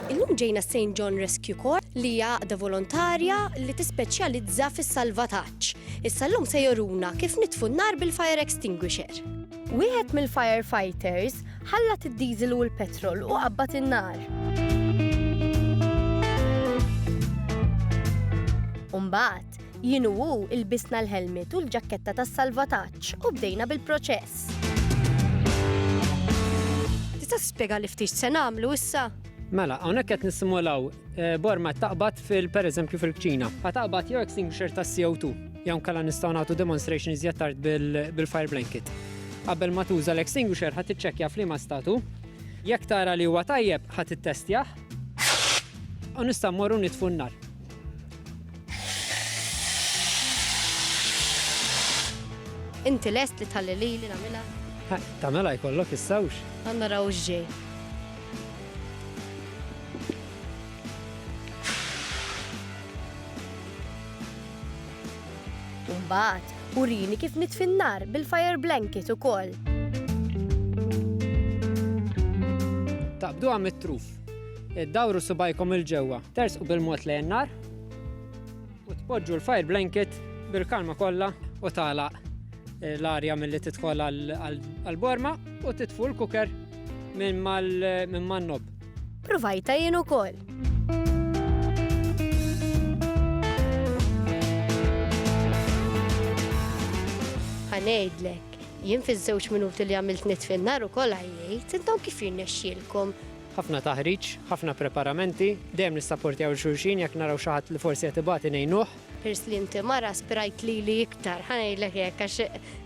Illum ġejna St. John Rescue Corps li hija għaqda volontarja li tispeċjalizza fis-salvataġġ. Issa llum se joruna kif nitfu n-nar bil-fire extinguisher. Wieħed mill-firefighters ħallat id-diesel u l-petrol u qabbad in-nar. Umbagħad jien u hu ilbisna l-helmet u l-ġakketta tas-salvataġġ u bdejna bil-proċess. Tista' tispjega li ftit se nagħmlu issa? Mela, hawnhekk qed nissimulaw borma taqbad pereżempju fil-kċina. Taqbad jew extinguisher ta' CO2, jew nkella nistgħu nagħtu demonstration iżjed tard bil-fire blanket. Qabel ma tuża l-extinguisher ħadd tiċċekkja f'liema statu. Jekk tara li huwa tajjeb ħadd ittestjah u nistgħu mmorru nitfu n-nar. Inti lest li tħalli li nagħmilha? Tagħmilha jkollok issawx. Għandna raw ġej. Mbagħad urini kif nitfi n-nar bil-fire blanket ukoll. Taqbduha mit-truf. Iddawru subajkom il-ġewwa, tersqu bil-mod lejn nar u tpoġġu l-fire blanket bil-kalma kollha u tagħlaq l-arja milli tidħol għall-borma u titfu l-kuker minn man-nob. Provajta jien ukoll. Ħanejdlek, jien fiż-żewġ minuti li għamilt nitfi n-nar ukoll għajjejt, intom kif jirnexxielkom? Ħafna taħriġ, ħafna preparamenti, dejjem nissapportjaw xulxin jekk naraw xi ħadd li forsi qed ibagħti ngħinuh. Pers li inti mara spirajt li iktar, ħanejdlek hekk għax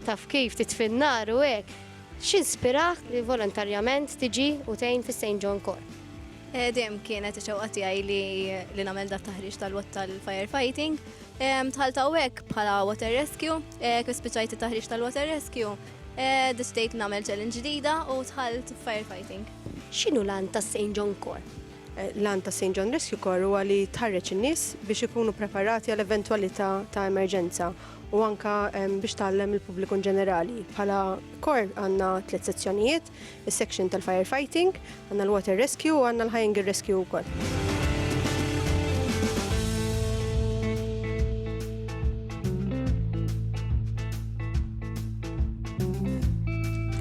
taf kif titfi n-nar u hekk. X'inspirah li volontarjament tiġi u tgħin fis-St. John Corps? Dejjem kienet ix-xewqa tiegħi li nagħmel dak taħriġ tal-firefighting. Tħalt hawnhekk bħala water rescue, kif spiċċajt it-taħriġ tal-water rescue, deċidejt nagħmel challenge ġdida u tħalt firefighting. X'inhu lan tas-St. John Corps? Lan ta' St. John Rescue Corps huwa li tħarreġ in-nies biex ikunu preparati għal eventwalità ta' emerġenza u anka biex tgħallem il-pubbliku ġenerali. Bħala Corps għandna 3 sezzjonijiet, is-section tal-firefighting, għandna l-water rescue u għandna l-high angle rescue wkoll.